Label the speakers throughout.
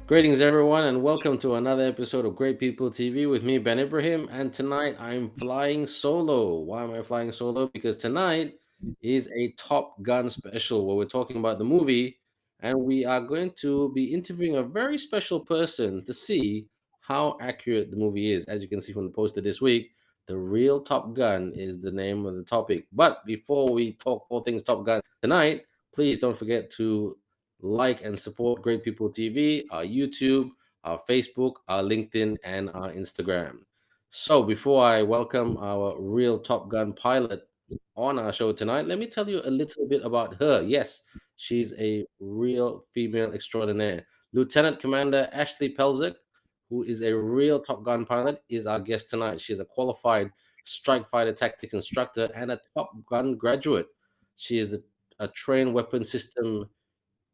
Speaker 1: Greetings, everyone, and welcome to another episode of Great People TV with me, Ben Ibrahim. And tonight I'm flying solo. Why am I flying solo? Because tonight is a Top Gun special where we're talking about the movie, and we are going to be interviewing a very special person to see how accurate the movie is. As you can see from the poster this week, the real Top Gun is the name of the topic. But before we talk all things Top Gun tonight, please don't forget to like and support Great People TV, our YouTube, our Facebook, our LinkedIn, and our Instagram. So before I welcome our real Top Gun pilot on our show tonight, let me tell you a little bit about her. Yes, she's a real female extraordinaire. Lieutenant Commander Ashley Pelzek, who is a real Top Gun pilot, is our guest tonight. She's a qualified strike fighter tactics instructor and a Top Gun graduate. She is a trained weapon system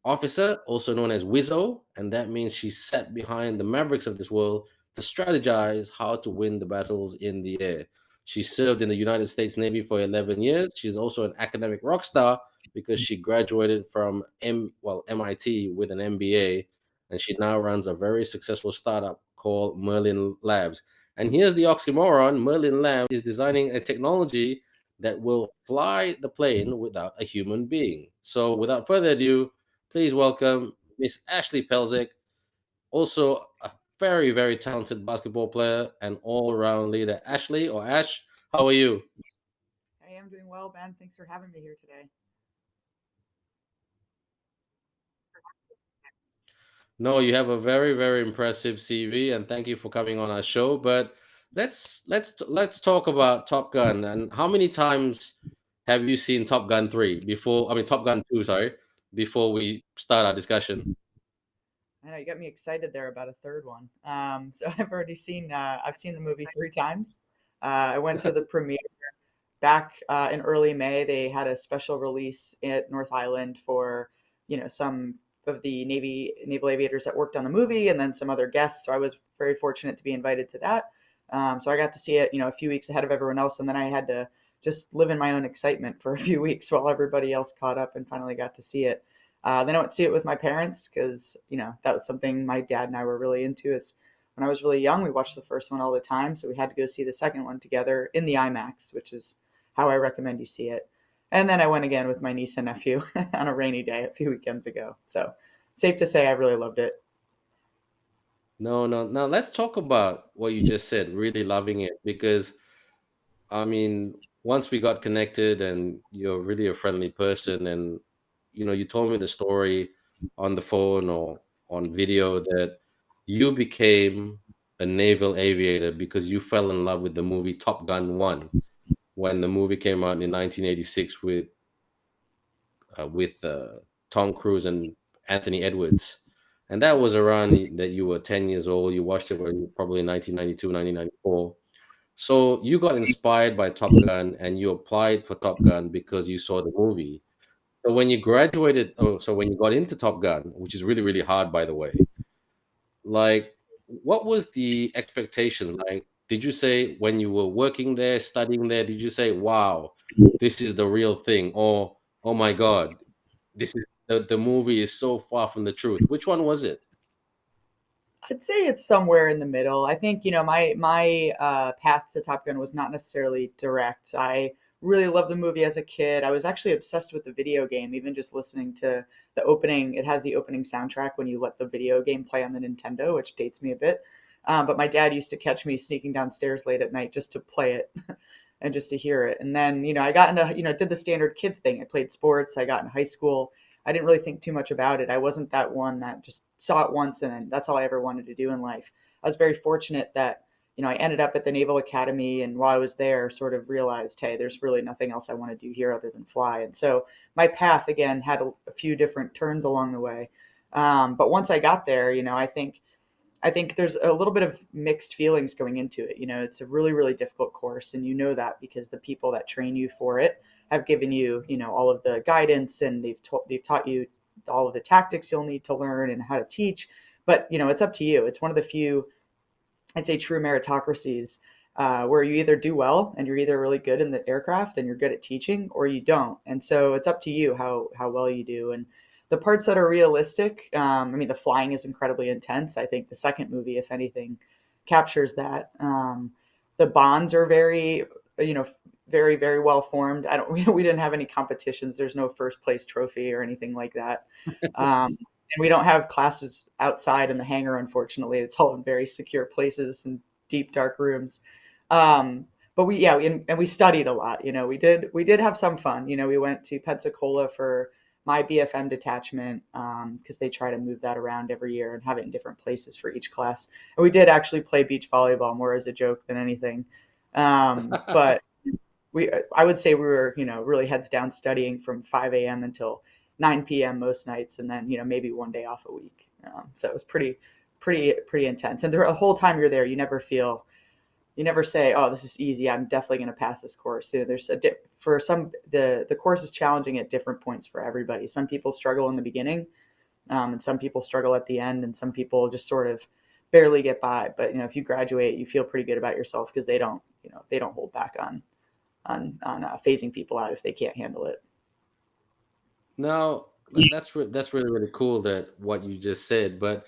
Speaker 1: officer, also known as Wizzo, and that means she sat behind the Mavericks of this world to strategize how to win the battles in the air. She served in the United States Navy for 11 years. She's also an academic rock star because she graduated from MIT with an MBA, and she now runs a very successful startup called Merlin Labs. And here's the oxymoron: Merlin Labs is designing a technology that will fly the plane without a human being. So, without further ado, please welcome Miss Ashley Pelzek, also a very, very talented basketball player and all-around leader. Ashley or Ash, how are you?
Speaker 2: Hey, I'm doing well, Ben. Thanks for having me here today.
Speaker 1: No, you have a very, very impressive CV, and thank you for coming on our show. But let's talk about Top Gun. And how many times have you seen Top Gun 3 before? I mean, Top Gun 2, sorry, before we start our discussion.
Speaker 2: I know you got me excited there about a third one. So I've seen the movie three times. I went to the premiere back in early May. They had a special release at North Island for, some of the naval aviators that worked on the movie, and then some other guests. So I was very fortunate to be invited to that. So I got to see it, a few weeks ahead of everyone else, and then I had to just live in my own excitement for a few weeks while everybody else caught up and finally got to see it. Then I went to see it with my parents because that was something my dad and I were really into. Is when I was really young, we watched the first one all the time, so we had to go see the second one together in the IMAX, which is how I recommend you see it. And then I went again with my niece and nephew on a rainy day a few weekends ago. So safe to say I really loved it.
Speaker 1: No, no. Now let's talk about what you just said, really loving it, because I mean, once we got connected and you're really a friendly person and you told me the story on the phone or on video that you became a naval aviator because you fell in love with the movie Top Gun 1 when the movie came out in 1986 with Tom Cruise and Anthony Edwards. And that was around that you were 10 years old. You watched it when probably 1992, 1994. So you got inspired by Top Gun and you applied for Top Gun because you saw the movie. So when you graduated, so when you got into Top Gun, which is really, really hard, by the way, like, what was the expectation? Like, did you say when you were working there, studying there, did you say, wow, this is the real thing? Or, oh my God, the movie is so far from the truth. Which one was it?
Speaker 2: I'd say it's somewhere in the middle. I think my path to Top Gun was not necessarily direct. I really loved the movie as a kid. I was actually obsessed with the video game, even just listening to the opening. It has the opening soundtrack when you let the video game play on the Nintendo, which dates me a bit. But my dad used to catch me sneaking downstairs late at night just to play it and just to hear it. And then I got into did the standard kid thing. I played sports. I got in high school. I didn't really think too much about it. I wasn't that one that just saw it once and then that's all I ever wanted to do in life. I was very fortunate that, I ended up at the Naval Academy, and while I was there, sort of realized, hey, there's really nothing else I want to do here other than fly. And so my path again had a few different turns along the way. But once I got there, I think there's a little bit of mixed feelings going into it. It's a really, really difficult course, and that because the people that train you for it have given you, all of the guidance, and they've taught you all of the tactics you'll need to learn and how to teach. But it's up to you. It's one of the few, I'd say, true meritocracies where you either do well and you're either really good in the aircraft and you're good at teaching, or you don't. And so it's up to you how well you do. And The parts that are realistic, I mean, the flying is incredibly intense. I think the second movie, if anything, captures that. The bonds are very, you know, very, very well formed. I don't, we didn't have any competitions. There's no first place trophy or anything like that. And we don't have classes outside in the hangar, unfortunately. It's all in very secure places and deep, dark rooms. Um, but and we studied a lot. We did have some fun. We went to Pensacola for my BFM detachment because they try to move that around every year and have it in different places for each class. And we did actually play beach volleyball more as a joke than anything. But I would say we were, really heads down studying from 5 a.m. until 9 p.m. most nights, and then, maybe one day off a week. So it was pretty intense. And the whole time you're there, you never say, "Oh, this is easy. I'm definitely going to pass this course." There's for some the course is challenging at different points for everybody. Some people struggle in the beginning, and some people struggle at the end, and some people just sort of barely get by. But if you graduate, you feel pretty good about yourself because they don't hold back on phasing people out if they can't handle it.
Speaker 1: Now, that's really really cool that what you just said. But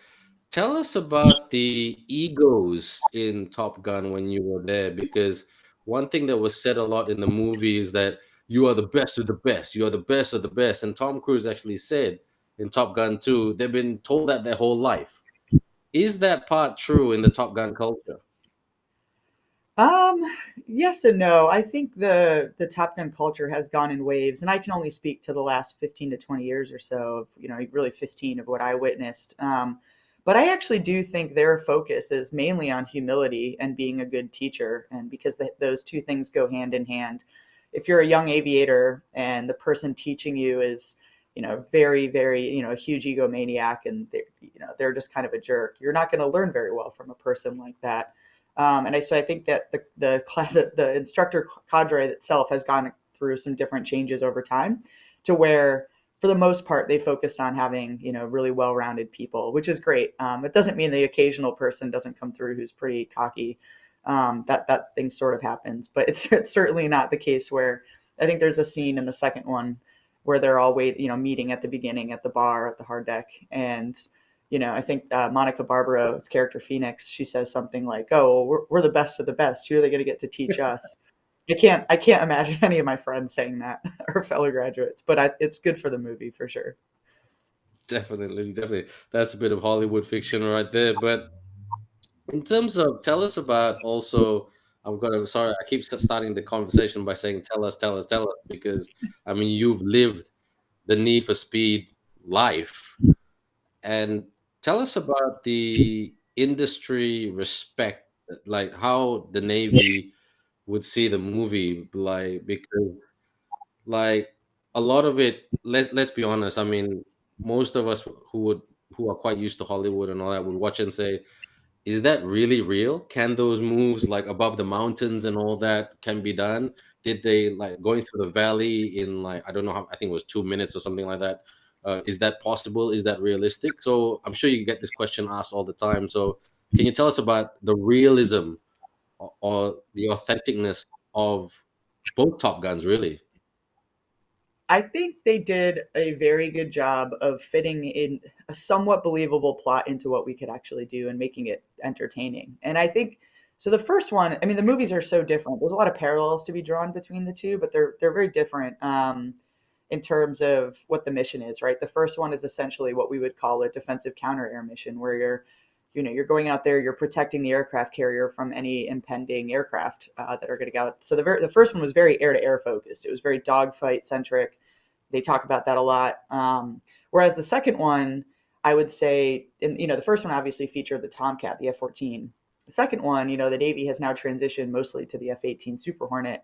Speaker 1: tell us about the egos in Top Gun when you were there, because one thing that was said a lot in the movie is that you are the best of the best. You are the best of the best. And Tom Cruise actually said in Top Gun 2, they've been told that their whole life. Is that part true in the Top Gun culture?
Speaker 2: Um, yes and no. I think the Top Gun culture has gone in waves, and I can only speak to the last 15 to 20 years or so, really 15 of what I witnessed. But I actually do think their focus is mainly on humility and being a good teacher, and because those two things go hand in hand. If you're a young aviator and the person teaching you is, very, very, a huge egomaniac, and they're just kind of a jerk, you're not going to learn very well from a person like that. So I think that the instructor cadre itself has gone through some different changes over time, to where for the most part they focused on having really well-rounded people, which is great. It doesn't mean the occasional person doesn't come through who's pretty cocky. That thing sort of happens, but it's certainly not the case where I think there's a scene in the second one where they're all meeting at the beginning at the bar at the hard deck, and I think Monica Barbaro's character Phoenix, she says something like, "Oh, well, we're the best of the best. Who are they going to get to teach us?" I can't imagine any of my friends saying that or fellow graduates, but it's good for the movie for sure.
Speaker 1: Definitely, definitely. That's a bit of Hollywood fiction right there. But in terms of, tell us about also, I'm gonna, sorry, I keep starting the conversation by saying, tell us, tell us, tell us, because I mean, you've lived the Need for Speed life. And tell us about the industry respect, like how the Navy would see the movie, like, because like a lot of it, let's be honest, I mean, most of us who are quite used to Hollywood and all that would watch and say, is that really real? Can those moves like above the mountains and all that can be done? Did they like going through the valley in like, I don't know how, I think it was 2 minutes or something like that? Is that possible? Is that realistic? So I'm sure you get this question asked all the time. So can you tell us about the realism, or the authenticness of both Top Guns, really?
Speaker 2: I think they did a very good job of fitting in a somewhat believable plot into what we could actually do and making it entertaining. And I think so. The first one, I mean, the movies are so different. There's a lot of parallels to be drawn between the two, but they're very different in terms of what the mission is. Right, the first one is essentially what we would call a defensive counter air mission, where you're going out there, you're protecting the aircraft carrier from any impending aircraft that are going to go out. So the first one was very air to air focused. It was very dogfight centric. They talk about that a lot. Whereas the second one, I would say, the first one obviously featured the Tomcat, the F-14. The second one, the Navy has now transitioned mostly to the F-18 Super Hornet.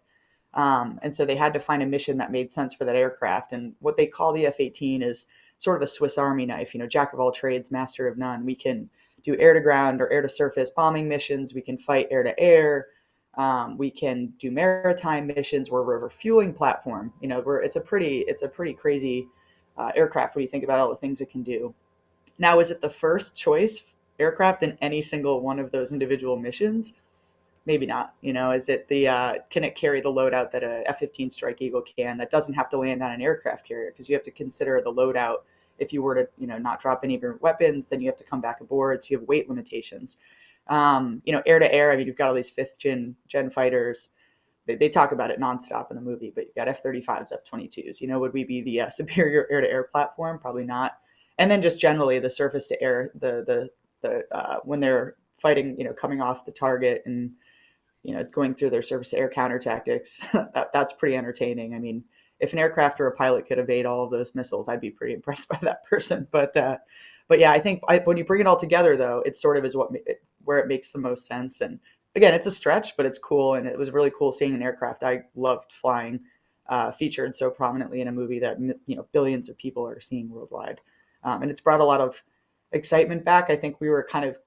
Speaker 2: And so they had to find a mission that made sense for that aircraft. And what they call the F-18 is sort of a Swiss Army knife, jack of all trades, master of none. We can do air to ground or air to surface bombing missions. We can fight air to air. We can do maritime missions where we're a refueling platform. It's a pretty crazy aircraft when you think about all the things it can do. Now, is it the first choice aircraft in any single one of those individual missions? Maybe not. Is it the can it carry the loadout that a F-15 Strike Eagle can? That doesn't have to land on an aircraft carrier, because you have to consider the loadout if you were to, not drop any of your weapons, then you have to come back aboard. So you have weight limitations. Air to air. I mean, you've got all these fifth gen fighters. They talk about it nonstop in the movie, but you've got F-35s, F-22s. Would we be the superior air to air platform? Probably not. And then just generally the surface to air, the when they're fighting, coming off the target and going through their surface to air counter tactics, that's pretty entertaining. I mean, if an aircraft or a pilot could evade all of those missiles, I'd be pretty impressed by that person. But yeah, I think when you bring it all together, though, it sort of is where it makes the most sense. And again, it's a stretch, but it's cool, and it was really cool seeing an aircraft I loved flying featured so prominently in a movie that billions of people are seeing worldwide, and it's brought a lot of excitement back. I think we were kind of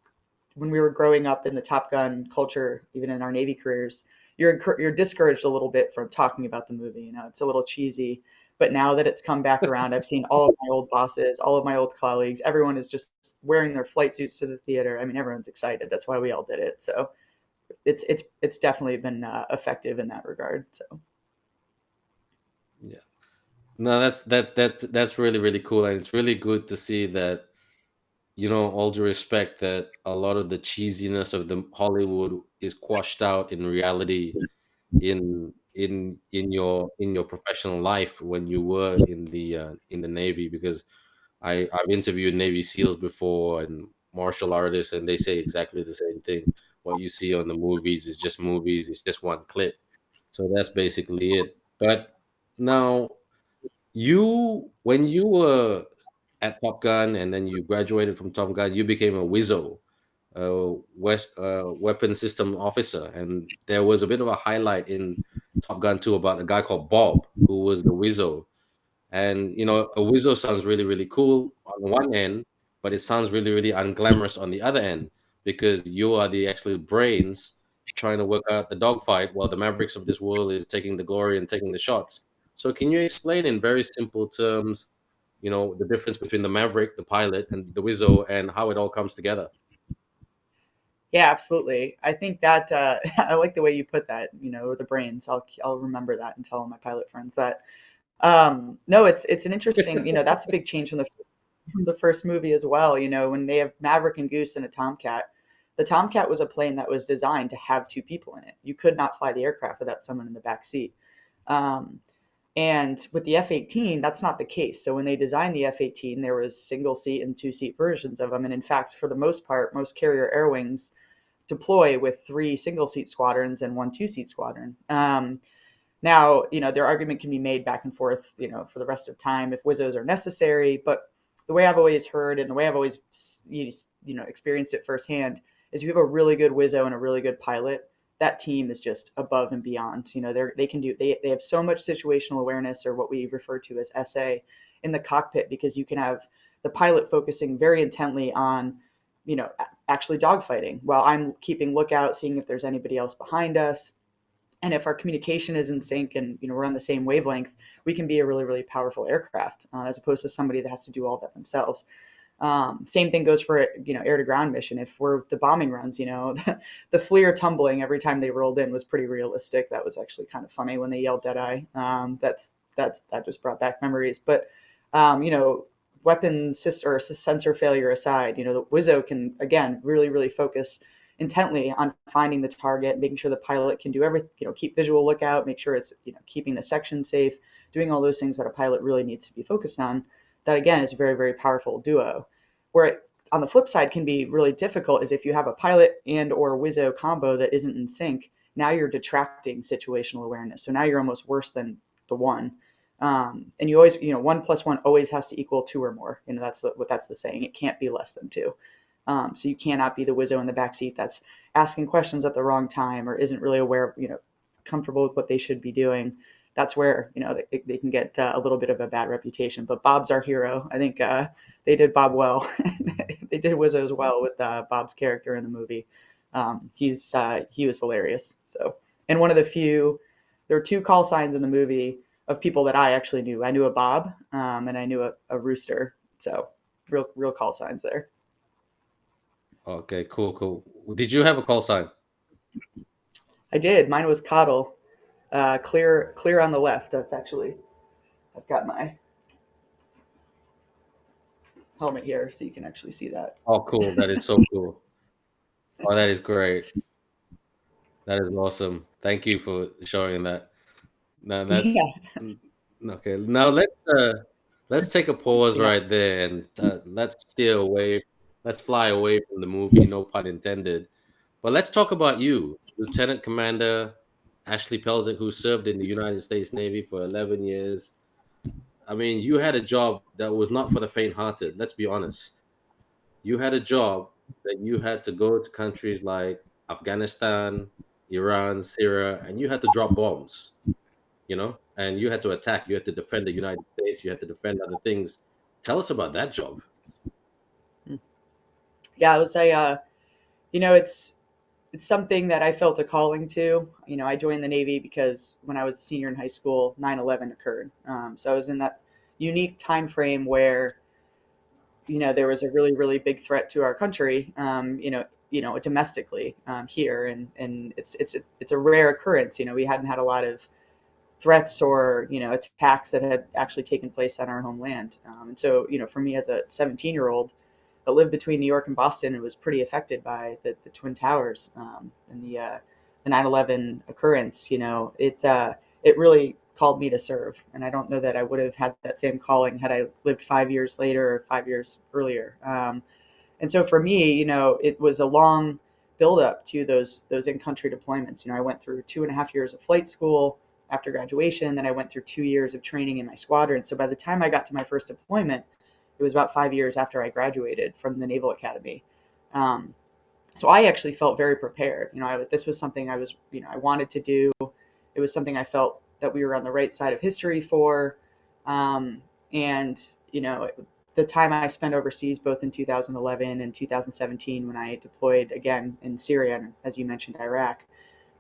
Speaker 2: when we were growing up in the Top Gun culture, even in our Navy careers, you're discouraged a little bit from talking about the movie. It's a little cheesy. But now that it's come back around, I've seen all of my old bosses, all of my old colleagues. Everyone is just wearing their flight suits to the theater. I mean, everyone's excited. That's why we all did it. So it's definitely been effective in that regard. So
Speaker 1: Yeah. No, that's really really cool, and it's really good to see that. All due respect, that a lot of the cheesiness of the Hollywood is quashed out in reality in your professional life when you were in the Navy, because I've interviewed Navy SEALs before and martial artists, and they say exactly the same thing. What you see on the movies is just movies, it's just one clip. So that's basically it. But now, when you were at Top Gun and then you graduated from Top Gun, you became a WISO, weapon system officer, and there was a bit of a highlight in Top Gun 2 about a guy called Bob who was the WISO. And a Wizzo sounds really, really cool on one end, but it sounds really, really unglamorous on the other end, because you are the actual brains trying to work out the dogfight while the Mavericks of this world is taking the glory and taking the shots. So can you explain in very simple terms, the difference between the Maverick, the pilot, and the Wizzo, and how it all comes together?
Speaker 2: yeah, absolutely. I think that I like the way you put that. The brains. I'll remember that and tell my pilot friends that. No, it's an interesting. That's a big change from the first movie as well. When they have Maverick and Goose and a Tomcat. The Tomcat was a plane that was designed to have two people in it. You could not fly the aircraft without someone in the back seat. Um, And with the F-18, that's not the case. So when they designed the F-18, there was single seat and two seat versions of them. And in fact, for the most part, most carrier air wings deploy with three single seat squadrons and one two seat squadron. Now, their argument can be made back and forth, for the rest of time if WISOs are necessary. But the way I've always heard and the way I've always, experienced it firsthand is if you have a really good WISO and a really good pilot, that team is just above and beyond. They have so much situational awareness, or what we refer to as SA, in the cockpit, because you can have the pilot focusing very intently on, actually dogfighting while I'm keeping lookout, seeing if there's anybody else behind us. And if our communication is in sync and we're on the same wavelength, we can be a really really powerful aircraft, as opposed to somebody that has to do all that themselves. Same thing goes for air to ground mission. If we're the bombing runs, the FLIR tumbling every time they rolled in was pretty realistic. That was actually kind of funny when they yelled "Deadeye." That just brought back memories. But weapons or sensor failure aside, the Wizzo can again really really focus intently on finding the target, making sure the pilot can do everything, keep visual lookout, make sure it's keeping the section safe, doing all those things that a pilot really needs to be focused on. That again is a very very powerful duo. Where it, on the flip side, can be really difficult is if you have a pilot and or Wizzo combo that isn't in sync. Now you're detracting situational awareness, so now you're almost worse than the one. And you always, 1 plus 1 always has to equal 2 or more. That's the saying. It can't be less than 2. So you cannot be the Wizzo in the backseat that's asking questions at the wrong time or isn't really aware, comfortable with what they should be doing. That's where they can get a little bit of a bad reputation. But Bob's our hero. I think they did Bob well. They did Wizzo as well with Bob's character in the movie. He was hilarious. So, and one of the few, there were two call signs in the movie of people that I actually knew. I knew a Bob, and I knew a rooster. So real call signs there.
Speaker 1: Okay, cool, cool. Did you have a call sign?
Speaker 2: I did. Mine was Coddle. Clear on the left. That's actually. I've got my. helmet here so you can actually see that.
Speaker 1: Oh, cool. That is so cool. Oh, that is great. That is awesome. Thank you for showing that. Now that's
Speaker 2: Yeah.
Speaker 1: mm, okay. Now let's take a pause
Speaker 2: Yeah.
Speaker 1: right there and let's steer away. Let's fly away from the movie. No pun intended. But let's talk about you, Lieutenant Commander Ashley Pelzek, who served in the United States Navy for 11 years. I mean, you had a job that was not for the faint-hearted. Let's be honest. You had a job that you had to go to countries like Afghanistan, Iran, Syria, and you had to drop bombs, and you had to attack. You had to defend the United States. You had to defend other things. Tell us about that job.
Speaker 2: Yeah, I would say, you know, it's something that I felt a calling to. You know, I joined the Navy because when I was a senior in high school, 9/11 occurred. So I was in that unique time frame where, there was a really, really big threat to our country, domestically, here. And it's a rare occurrence. We hadn't had a lot of threats or attacks that had actually taken place on our homeland. And so for me as a 17-year-old that lived between New York and Boston and was pretty affected by the Twin Towers, and the 9/11 occurrence, it really called me to serve. And I don't know that I would have had that same calling had I lived 5 years later or 5 years earlier. And so for me, it was a long build up to those in country deployments. I went through 2.5 years of flight school after graduation. Then I went through 2 years of training in my squadron. So by the time I got to my first deployment, it was about 5 years after I graduated from the Naval Academy. Um, so I actually felt very prepared. This was something I wanted to do. It was something I felt that we were on the right side of history for. And, the time I spent overseas, both in 2011 and 2017, when I deployed again in Syria, and as you mentioned, Iraq,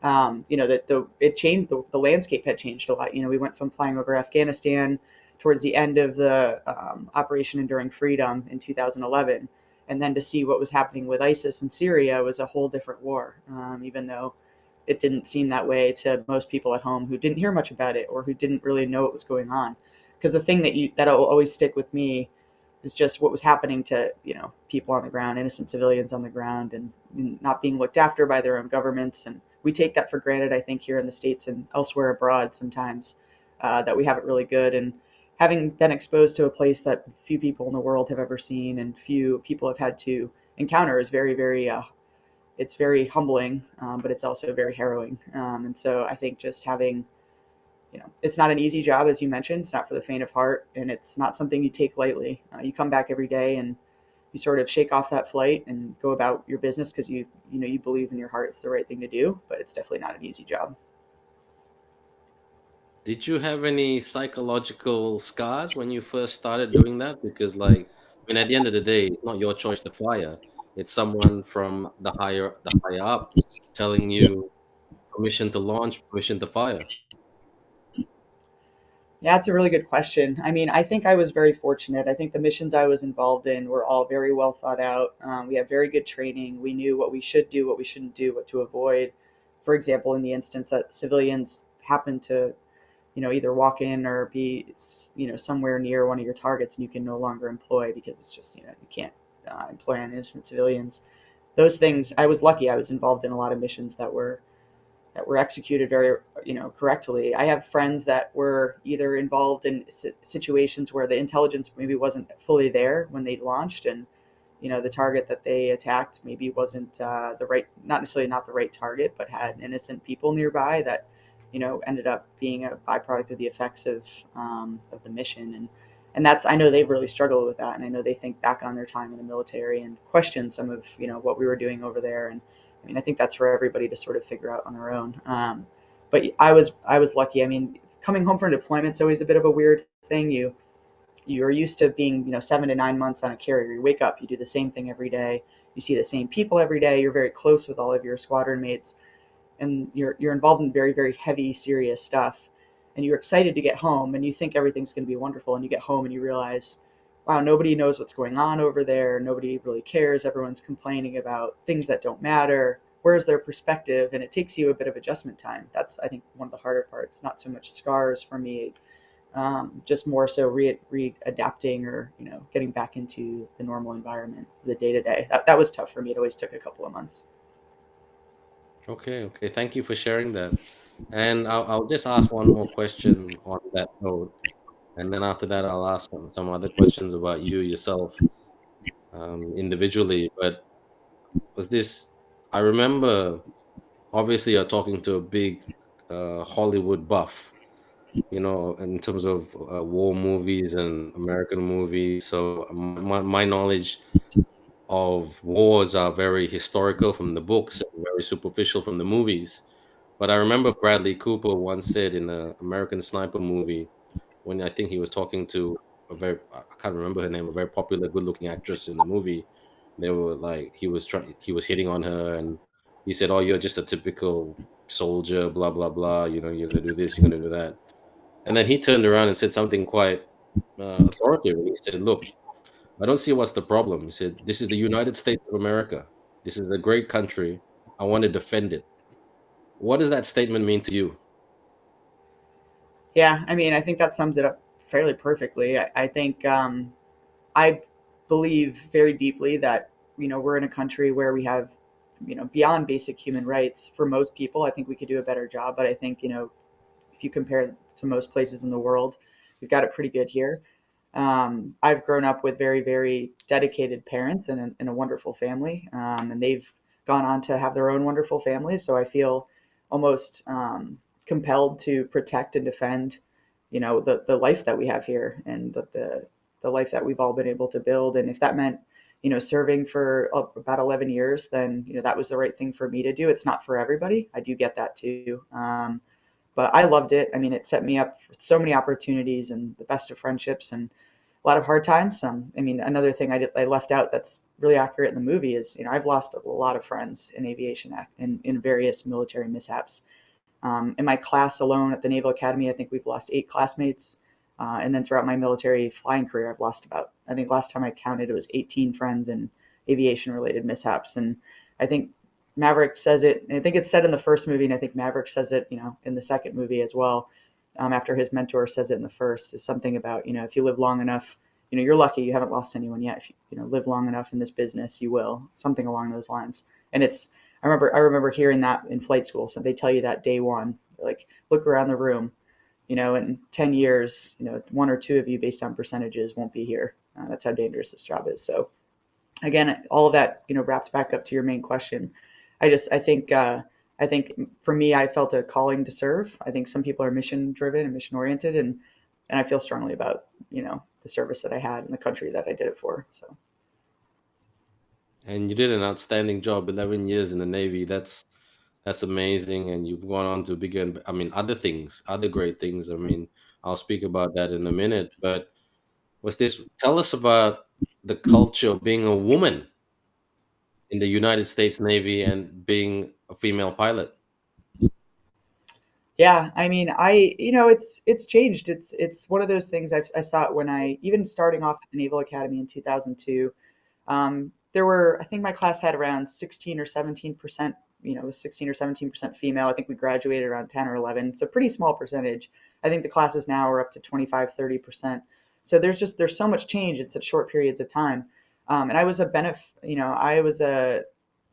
Speaker 2: that it changed, the landscape had changed a lot. We went from flying over Afghanistan towards the end of the Operation Enduring Freedom in 2011, and then to see what was happening with ISIS in Syria was a whole different war. Even though it didn't seem that way to most people at home who didn't hear much about it or who didn't really know what was going on. Because the thing that'll always stick with me is just what was happening to people on the ground, innocent civilians on the ground, and not being looked after by their own governments. And we take that for granted, I think, here in the States and elsewhere abroad sometimes, that we have it really good. And having been exposed to a place that few people in the world have ever seen and few people have had to encounter is very, very it's very humbling, but it's also very harrowing. And so I think just having, it's not an easy job, as you mentioned. It's not for the faint of heart, and it's not something you take lightly. You come back every day and you sort of shake off that flight and go about your business because you believe in your heart it's the right thing to do. But it's definitely not an easy job.
Speaker 1: Did you have any psychological scars when you first started doing that? Because, like, I mean, at the end of the day, it's not your choice to fire. It's someone from the higher up telling you permission to launch, permission to fire.
Speaker 2: Yeah, it's a really good question. I mean, I think I was very fortunate. I think the missions I was involved in were all very well thought out. We had very good training. We knew what we should do, what we shouldn't do, what to avoid. For example, in the instance that civilians happened to, either walk in or be, somewhere near one of your targets and you can no longer employ because it's just, you can't employ on innocent civilians. Those things, I was lucky. I was involved in a lot of missions that were executed very correctly. I have friends that were either involved in situations where the intelligence maybe wasn't fully there when they launched, and the target that they attacked maybe wasn't the right, not necessarily not the right target, but had innocent people nearby that ended up being a byproduct of the effects of the mission. And that's, I know they've really struggled with that, and I know they think back on their time in the military and question some of what we were doing over there. And I mean, I think that's for everybody to sort of figure out on their own. But I was lucky. I mean, coming home from deployment is always a bit of a weird thing. You're used to being 7 to 9 months on a carrier. You wake up, you do the same thing every day. You see the same people every day. You're very close with all of your squadron mates, and you're involved in very, very heavy, serious stuff. And you're excited to get home, and you think everything's going to be wonderful. And you get home and you realize, wow, nobody knows what's going on over there. Nobody really cares. Everyone's complaining about things that don't matter. Where's their perspective? And it takes you a bit of adjustment time. That's, I think, one of the harder parts. Not so much scars for me, just more so readapting or getting back into the normal environment, the day to day. That was tough for me. It always took a couple of months.
Speaker 1: Okay, okay. Thank you for sharing that. And I'll just ask one more question on that note, and then after that, I'll ask some other questions about you yourself, individually. But was this? I remember, obviously, you're talking to a big Hollywood buff, in terms of war movies and American movies. So my knowledge of wars are very historical from the books and very superficial from the movies. But I remember Bradley Cooper once said in a American Sniper movie, when I think he was talking to I can't remember her name, a very popular, good-looking actress in the movie. They were like, he was hitting on her, and he said, "Oh, you're just a typical soldier, blah blah blah. You're gonna do this, you're gonna do that." And then he turned around and said something quite authoritative. He said, "Look, I don't see what's the problem." He said, "This is the United States of America. This is a great country. I want to defend it." What does that statement mean to you?
Speaker 2: Yeah, I mean, I think that sums it up fairly perfectly. I think I believe very deeply that we're in a country where we have beyond basic human rights for most people. I think we could do a better job, but I think if you compare to most places in the world, we've got it pretty good here. I've grown up with very, very dedicated parents and a wonderful family, and they've gone on to have their own wonderful families. So I feel almost compelled to protect and defend, the life that we have here and the life that we've all been able to build. And if that meant, serving for about 11 years, then, that was the right thing for me to do. It's not for everybody. I do get that too. But I loved it. I mean, it set me up for so many opportunities and the best of friendships and a lot of hard times. I mean, another thing I left out that's really accurate in the movie is, I've lost a lot of friends in aviation in various military mishaps. In my class alone at the Naval Academy, I think we've lost 8 classmates. And then throughout my military flying career, I've lost I think last time I counted, it was 18 friends in aviation related mishaps. And I think Maverick says it, and I think it's said in the first movie, and I think Maverick says it, in the second movie as well. After his mentor says it in the first, is something about, if you live long enough, you're lucky you haven't lost anyone yet. If you live long enough in this business, you will, something along those lines. And I remember hearing that in flight school. So they tell you that day one, like, look around the room, in 10 years, one or two of you based on percentages won't be here. That's how dangerous this job is. So again, all of that, wrapped back up to your main question. I think for me, I felt a calling to serve. I think some people are mission driven and mission oriented, and I feel strongly about, the service that I had and the country that I did it for. So
Speaker 1: And you did an outstanding job, 11 years in the Navy. That's amazing. And you've gone on to bigger, I mean, other things, other great things. I mean, I'll speak about that in a minute. But tell us about the culture of being a woman in the United States Navy and being a female pilot.
Speaker 2: yeah, I mean, it's changed. It's one of those things. I saw it when I even starting off at the Naval Academy in 2002. There were, I think my class had around 16 or 17%, it was 16 or 17% female. I think we graduated around 10 or 11. So pretty small percentage. I think the classes now are up to 25, 30%. So there's so much change in such short periods of time. And I was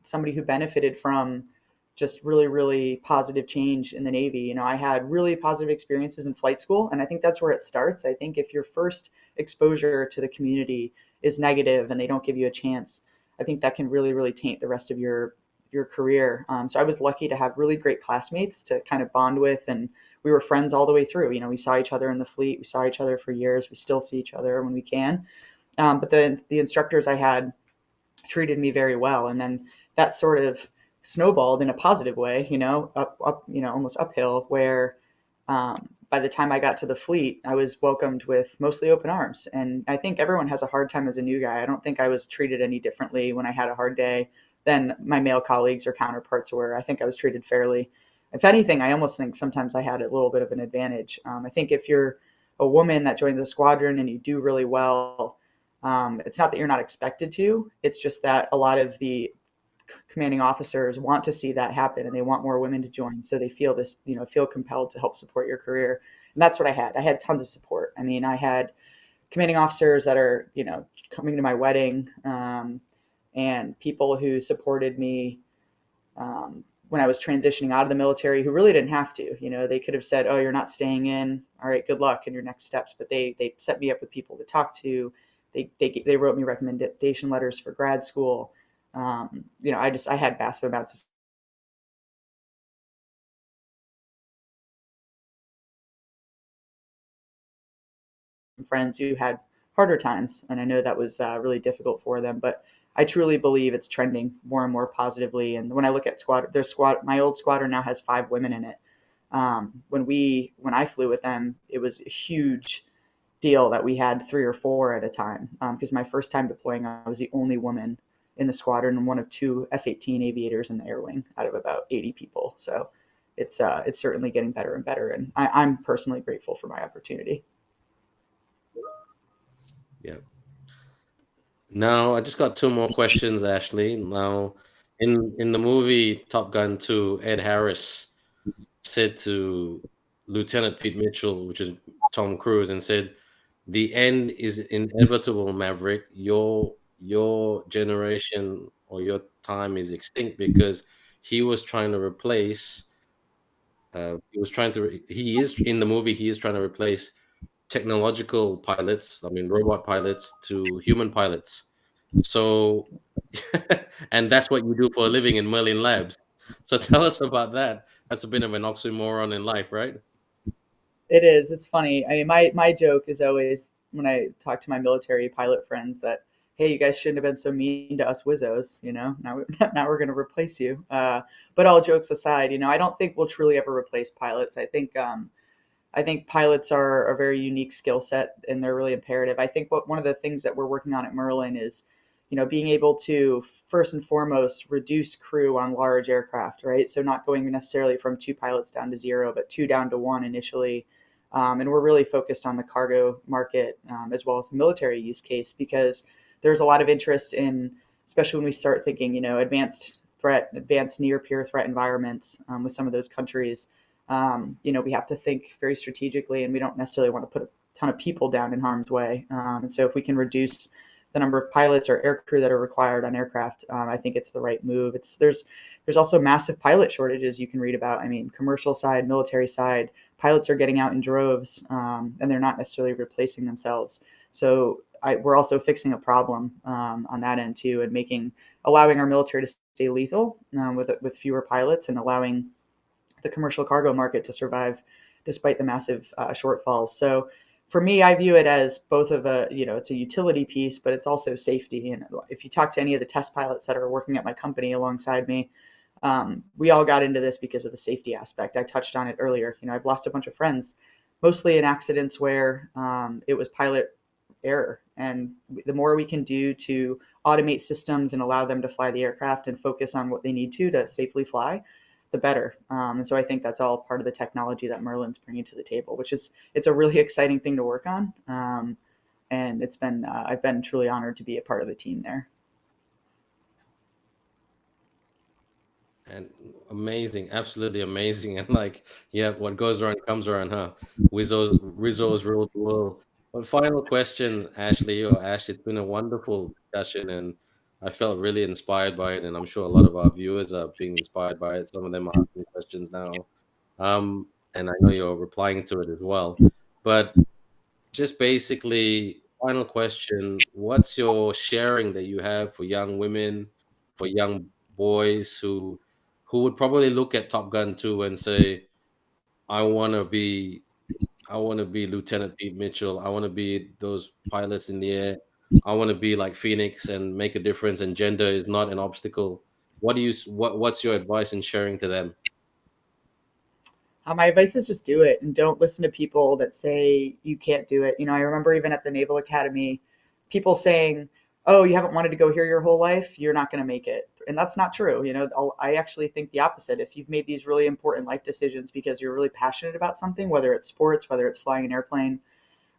Speaker 2: somebody who benefited from just really, really positive change in the Navy. I had really positive experiences in flight school, and I think that's where it starts. I think if your first exposure to the community is negative and they don't give you a chance, I think that can really, really taint the rest of your career. So I was lucky to have really great classmates to kind of bond with, and we were friends all the way through. We saw each other in the fleet, we saw each other for years, we still see each other when we can. But the instructors I had treated me very well, and then that sort of snowballed in a positive way. Up, almost uphill, where by the time I got to the fleet, I was welcomed with mostly open arms. And I think everyone has a hard time as a new guy. I don't think I was treated any differently when I had a hard day than my male colleagues or counterparts were. I think I was treated fairly. If anything, I almost think sometimes I had a little bit of an advantage. I think if you're a woman that joins the squadron and you do really well, it's not that you're not expected to. It's just that a lot of the commanding officers want to see that happen and they want more women to join. So they feel compelled to help support your career. And that's what I had. I had tons of support. I mean, I had commanding officers that are, coming to my wedding, and people who supported me when I was transitioning out of the military, who really didn't have to. They could have said, "Oh, you're not staying in. All right, good luck in your next steps." But they set me up with people to talk to. They wrote me recommendation letters for grad school. I had massive amounts of friends who had harder times, and I know that was really difficult for them. But I truly believe it's trending more and more positively. And when I look at my old squadron now has 5 women in it. When I flew with them, it was a huge deal that we had 3 or 4 at a time. Because my first time deploying, I was the only woman in the squadron and one of 2 F-18 aviators in the air wing out of about 80 people. So it's certainly getting better and better, and I'm personally grateful for my opportunity.
Speaker 1: Yeah. Now I just got two more questions, Ashley. Now, in the movie Top Gun 2, Ed Harris said to Lieutenant Pete Mitchell, which is Tom Cruise, and said, "The end is inevitable, Maverick. Your generation or your time is extinct," because he was trying to replace. He was trying to. He is in the movie. He is trying to replace technological pilots. I mean, robot pilots to human pilots. So, and that's what you do for a living in Merlin Labs. So tell us about that. That's a bit of an oxymoron in life, right?
Speaker 2: It is. It's funny. I mean, my joke is always when I talk to my military pilot friends that, hey, you guys shouldn't have been so mean to us Wizzos. Now we're going to replace you. But all jokes aside, I don't think we'll truly ever replace pilots. I think pilots are a very unique skill set, and they're really imperative. I think one of the things that we're working on at Merlin is, being able to first and foremost reduce crew on large aircraft, right? So not going necessarily from 2 pilots down to 0, but 2 down to 1 initially. And we're really focused on the cargo market, as well as the military use case, because there's a lot of interest in, especially when we start thinking, advanced near peer threat environments with some of those countries. We have to think very strategically, and we don't necessarily want to put a ton of people down in harm's way. And so, if we can reduce the number of pilots or aircrew that are required on aircraft, I think it's the right move. There's also massive pilot shortages you can read about. I mean, commercial side, military side, pilots are getting out in droves, and they're not necessarily replacing themselves. So we're also fixing a problem on that end too, and allowing our military to stay lethal with fewer pilots, and allowing the commercial cargo market to survive despite the massive shortfalls. So for me, I view it as both of it's a utility piece, but it's also safety. And if you talk to any of the test pilots that are working at my company alongside me, we all got into this because of the safety aspect. I touched on it earlier. I've lost a bunch of friends, mostly in accidents where it was pilot error. And the more we can do to automate systems and allow them to fly the aircraft and focus on what they need to safely fly, the better. And so I think that's all part of the technology that Merlin's bringing to the table, which is it's a really exciting thing to work on. And I've been truly honored to be a part of the team there.
Speaker 1: And amazing, absolutely amazing. And like, yeah, what goes around comes around, huh? Rizzo's ruled the world. But final question, Ashley or Ash, it's been a wonderful discussion and I felt really inspired by it, and I'm sure a lot of our viewers are being inspired by it. Some of them are asking questions now. And I know you're replying to it as well. But just basically, final question, what's your sharing that you have for young women, for young boys who would probably look at Top Gun 2 and say, "I wanna be I wanna be Lieutenant Pete Mitchell. I wanna be those pilots in the air. I wanna be like Phoenix and make a difference, and gender is not an obstacle." What do you s what's your advice in sharing to them?
Speaker 2: My advice is just do it and don't listen to people that say you can't do it. I remember even at the Naval Academy, people saying, "Oh, you haven't wanted to go here your whole life. You're not going to make it." And that's not true. I actually think the opposite. If you've made these really important life decisions because you're really passionate about something, whether it's sports, whether it's flying an airplane,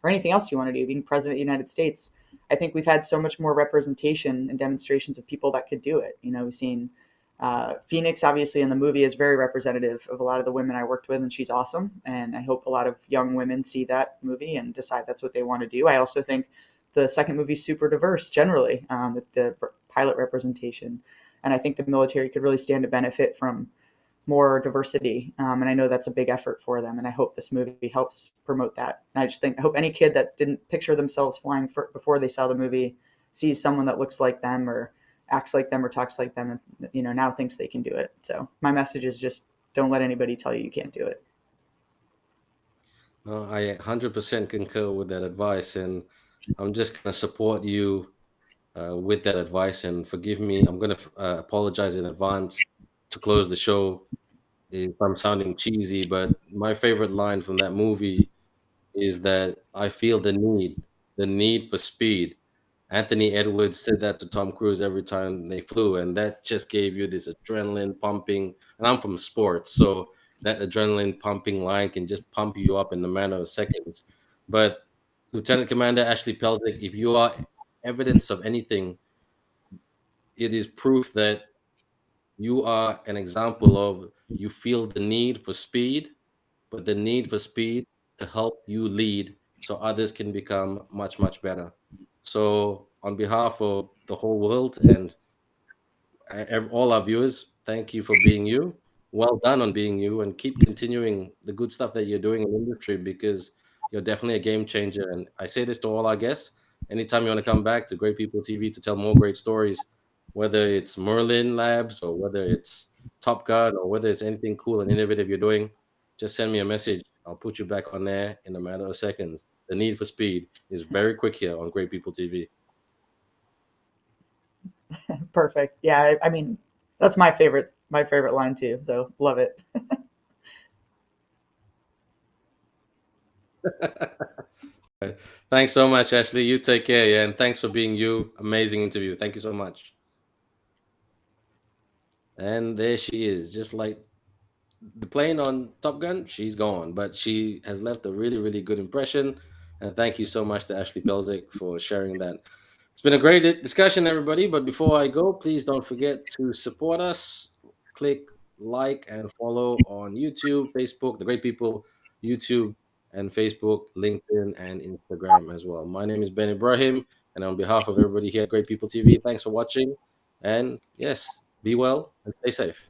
Speaker 2: or anything else you want to do, being president of the United States, I think we've had so much more representation and demonstrations of people that could do it. We've seen Phoenix, obviously, in the movie is very representative of a lot of the women I worked with, and she's awesome. And I hope a lot of young women see that movie and decide that's what they want to do. I also think the second movie is super diverse generally, with the pilot representation. And I think the military could really stand to benefit from more diversity. And I know that's a big effort for them. And I hope this movie helps promote that. And I just think, I hope any kid that didn't picture themselves flying before they saw the movie sees someone that looks like them or acts like them or talks like them and now thinks they can do it. So my message is just don't let anybody tell you you can't do it.
Speaker 1: No, I 100% concur with that advice, and I'm just going to support you with that advice. And forgive me, I'm going to apologize in advance to close the show if I'm sounding cheesy, but my favorite line from that movie is that I feel the need for speed. Anthony Edwards said that to Tom Cruise every time they flew, and that just gave you this adrenaline pumping. And I'm from sports, so that adrenaline pumping line can just pump you up in a matter of seconds. But Lieutenant Commander Ashley Pelzek, if you are evidence of anything, it is proof that you are an example of you feel the need for speed, but the need for speed to help you lead so others can become much, much better. So, on behalf of the whole world and all our viewers, thank you for being you. Well done on being you, and keep continuing the good stuff that you're doing in the industry because you're definitely a game changer. And I say this to all our guests anytime you want to come back to Great People TV to tell more great stories, whether it's Merlin Labs or whether it's Top Gun or whether it's anything cool and innovative you're doing, just send me a message. I'll put you back on there in a matter of seconds. The need for speed is very quick here on Great People TV.
Speaker 2: Perfect. Yeah, I mean that's my favorite line too. So love it.
Speaker 1: Thanks so much, Ashley. You take care, yeah, and thanks for being you. Amazing interview. Thank you so much. And there she is, just like the plane on Top Gun. She's gone, but she has left a really, really good impression. And thank you so much to Ashley Pelzek for sharing that. It's been a great discussion, everybody. But before I go, please don't forget to support us. Click like and follow on YouTube, Facebook, The Great People, YouTube and Facebook, LinkedIn, and Instagram as well. My name is Ben Ibrahim, and on behalf of everybody here at Great People TV, thanks for watching. And yes, be well and stay safe.